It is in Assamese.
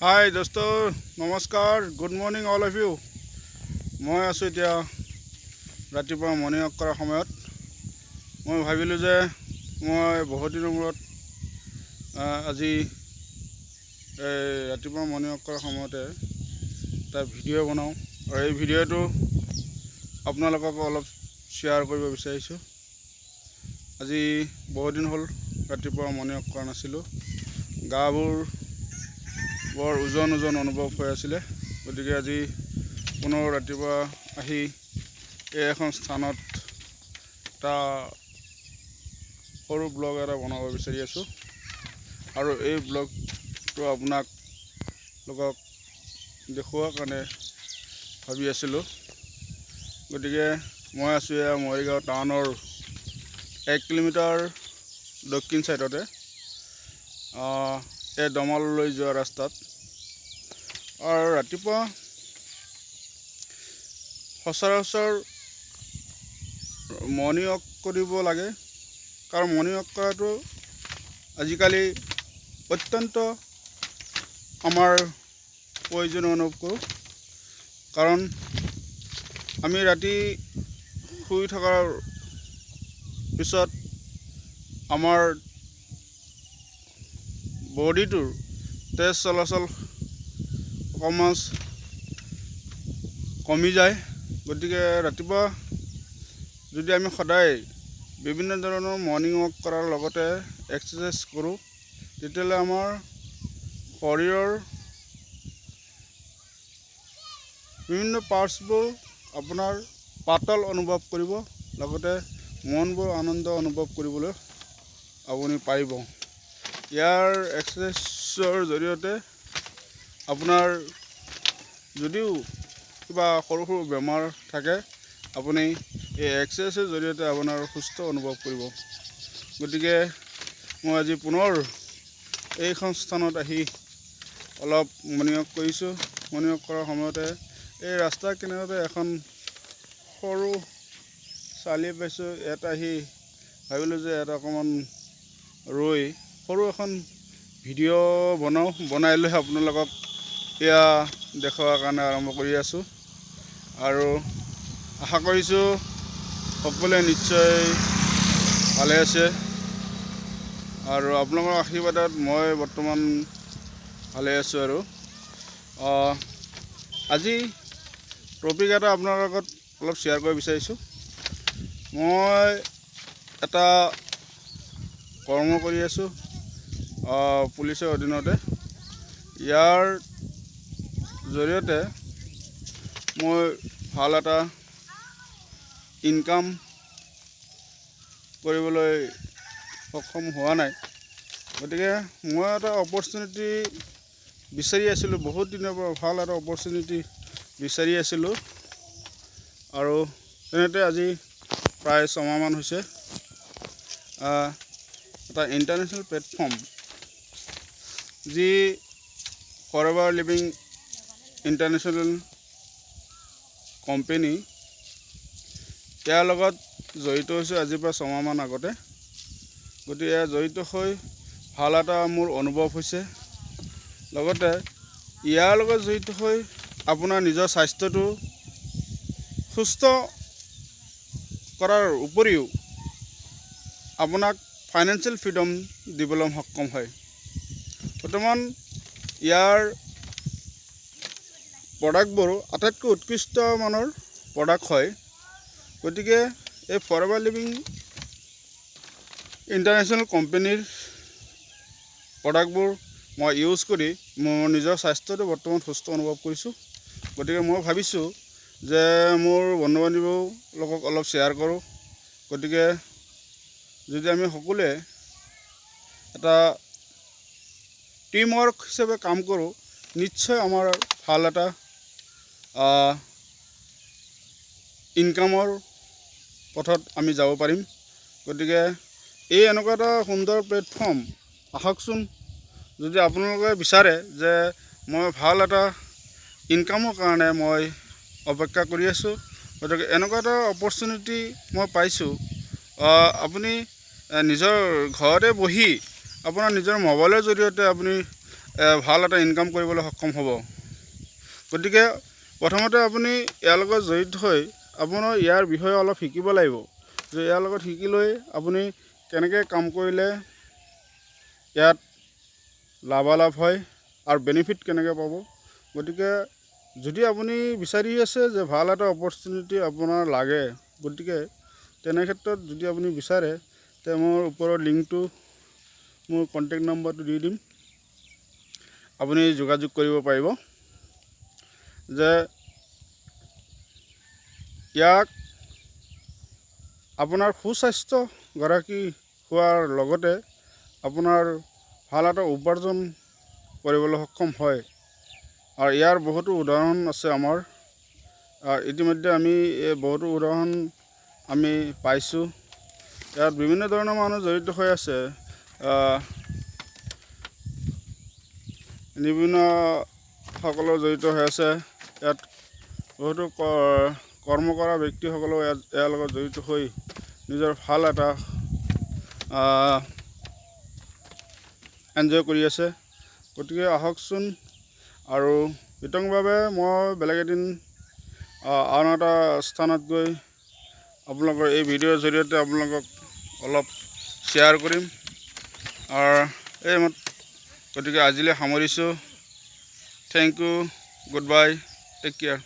हाय दोस्तों, नमस्कार, good morning all of you. मैं आसो এতিয়া ৰাতিপুৱা মৰ্ণিং ৱাক কৰাৰ সময়ত মই ভাবিলোঁ যে মই বহুত দিনৰ মূৰত আজি ৰাতিপুৱা মৰ্ণিং ৱাক কৰাৰ সময়তে এটা ভিডিঅ' বনাওঁ আৰু এই ভিডিঅ'টো আপোনালোকক অলপ শ্বেয়াৰ কৰিব বিচাৰিছোঁ। আজি বহুত দিন হ'ল ৰাতিপুৱা মৰ্ণিং ৱাক কৰা নাছিলোঁ। গাবোৰ বৰ ওজন অনুভৱ হৈ আছিলে, গতিকে আজি পুনৰ ৰাতিপুৱা আহি এই এখন স্থানত এটা সৰু ব্লগ এটা বনাব বিচাৰি আছোঁ আৰু এই ব্লগটো আপোনালোকক দেখুওৱাৰ কাৰণে ভাবি আছিলোঁ। গতিকে মই আছোঁ এয়া মৰিগাঁও টাউনৰ 1 কিলোমিটাৰ দক্ষিণ ছাইডতে এই দমললৈ যোৱা ৰাস্তাত। আৰু ৰাতিপুৱা সচৰাচৰ মৰ্ণিং ৱাক কৰিব লাগে, কাৰণ মৰ্ণিং ৱাক কৰাটো আজিকালি অত্যন্ত আমাৰ প্ৰয়োজনীয় অনুভৱ কৰোঁ। কাৰণ আমি ৰাতি শুই থকাৰ পিছত আমাৰ বডিটোৰ তেজ চলাচল অকণমান কমি যায়। গতিকে ৰাতিপুৱা যদি আমি সদায় বিভিন্ন ধৰণৰ মৰ্ণিং ৱাক কৰাৰ লগতে এক্সাৰচাইজ কৰোঁ, তেতিয়াহ'লে আমাৰ শৰীৰৰ বিভিন্ন পাৰ্টছবোৰ আপোনাৰ পাতল অনুভৱ কৰিব, লগতে মনবোৰ আনন্দ অনুভৱ কৰিবলৈ আপুনি পাৰিব। ইয়াৰ এক্সাৰচাইজৰ জৰিয়তে আপোনাৰ যদিও কিবা সৰু সৰু বেমাৰ থাকে, আপুনি এই এক্সাৰচাইজৰ জৰিয়তে আপোনাৰ সুস্থ অনুভৱ কৰিব। গতিকে মই আজি পুনৰ এইখন স্থানত আহি অলপ মৰ্ণিং ৱাক কৰিছোঁ। মৰ্ণিং ৱাক কৰাৰ সময়তে এই ৰাস্তাৰ কিনাৰতে এখন সৰু চালি পাইছোঁ। ইয়াত আহি ভাবিলোঁ যে ইয়াত অকণমান ৰৈ সৰু এখন ভিডিঅ' বনাই লৈ আপোনালোকক এয়া দেখুওৱাৰ কাৰণে আৰম্ভ কৰি আছোঁ আৰু আশা কৰিছোঁ সকলোৱে নিশ্চয় ভালে আছে আৰু আপোনালোকৰ আশীৰ্বাদত মই বৰ্তমান ভালে আছোঁ। আৰু আজি টপিক এটা আপোনাৰ লগত অলপ শ্বেয়াৰ কৰিব বিচাৰিছোঁ। মই এটা কৰ্ম কৰি আছোঁ পুলিচৰ অধীনতে। ইয়াৰ জৰিয়তে মই ভাল এটা ইনকাম কৰিবলৈ সক্ষম হোৱা নাই। গতিকে মই এটা অপৰচুনিটি বিচাৰি আছিলোঁ, বহুত দিনৰ পৰা ভাল এটা অপৰচুনিটি বিচাৰি আছিলোঁ আৰু তেনেতে আজি প্ৰায় 6 মাহমান হৈছে এটা ইণ্টাৰনেশ্যনেল প্লেটফৰ্ম যি ফৰএভাৰ লিভিং ইণ্টাৰনেশ্যনেল কোম্পানী, ইয়াৰ লগত জড়িত হৈছোঁ আজিৰ পৰা 6 মাহমান আগতে। গতিকে এয়া জড়িত হৈ ভাল এটা মোৰ অনুভৱ হৈছে। লগতে ইয়াৰ লগত জড়িত হৈ আপোনাৰ নিজৰ স্বাস্থ্যটো সুস্থ কৰাৰ উপৰিও আপোনাক ফাইনেন্সিয়েল ফ্ৰীডম দিবলৈ সক্ষম হয়। বৰ্তমান ইয়াৰ প্ৰডাক্টবোৰ আটাইতকৈ উৎকৃষ্ট মানৰ প্ৰডাক্ট হয়। গতিকে এই ফৰএভাৰ লিভিং ইণ্টাৰনেশ্যনেল কোম্পানীৰ প্ৰডাক্টবোৰ মই ইউজ কৰি মোৰ নিজৰ স্বাস্থ্যটো বৰ্তমান সুস্থ অনুভৱ কৰিছোঁ। গতিকে মই ভাবিছোঁ যে মোৰ বন্ধু বান্ধৱীৰ লগত অলপ শ্বেয়াৰ কৰোঁ। গতিকে যদি আমি সকলোৱে এটা টিম ৱৰ্ক হিচাপে কাম কৰোঁ, নিশ্চয় আমাৰ ভাল এটা ইনকামৰ পথত আমি যাব পাৰিম। গতিকে এই এনেকুৱা এটা সুন্দৰ প্লেটফৰ্ম, আহকচোন যদি আপোনালোকে বিচাৰে যে মই ভাল এটা ইনকামৰ কাৰণে মই অপেক্ষা কৰি আছোঁ, গতিকে এনেকুৱা এটা অপৰচুনিটি মই পাইছোঁ। আপুনি নিজৰ ঘৰতে বহি আপোনাৰ নিজৰ মোবাইলৰ জৰিয়তে আপুনি ভাল এটা ইনকাম কৰিবলৈ সক্ষম হ'ব। গতিকে প্ৰথমতে আপুনি ইয়াৰ লগত জড়িত হৈ আপোনাৰ ইয়াৰ বিষয়ে অলপ শিকিব লাগিব, যে ইয়াৰ লগত শিকি লৈ আপুনি কেনেকৈ কাম কৰিলে ইয়াত লাভালাভ হয় আৰু বেনিফিট কেনেকৈ পাব। গতিকে যদি আপুনি বিচাৰি আছে যে ভাল এটা অপৰচুনিটি আপোনাৰ লাগে, গতিকে তেনে ক্ষেত্ৰত যদি আপুনি বিচাৰে তে মোৰ ওপৰৰ লিংকটো, মোৰ কণ্টেক্ট নম্বৰটো দি দিম, আপুনি যোগাযোগ কৰিব পাৰিব। যে ইয়াক আপোনাৰ সুস্বাস্থ্য গৰাকী হোৱাৰ লগতে আপোনাৰ ভাল এটা উপাৰ্জন কৰিবলৈ সক্ষম হয়। আৰু ইয়াৰ বহুতো উদাহৰণ আছে আমাৰ, ইতিমধ্যে আমি বহুতো উদাহৰণ আমি পাইছোঁ। ইয়াত বিভিন্ন ধৰণৰ মানুহ জড়িত হৈ আছে, বিভিন্ন সকলো জড়িত হৈ আছে। ইয়াত বহুতো কৰ্ম কৰা ব্যক্তিসকলেও ইয়াৰ লগত জড়িত হৈ নিজৰ ভাল এটা এনজয় কৰি আছে। গতিকে আহকচোন, আৰু বিতংভাৱে মই বেলেগ এদিন আন এটা স্থানত গৈ আপোনালোকৰ এই ভিডিঅ'ৰ জৰিয়তে আপোনালোকক অলপ শ্বেয়াৰ কৰিম। আৰু গতিকে আজিলৈ সামৰিছোঁ। Thank you, goodbye, take care.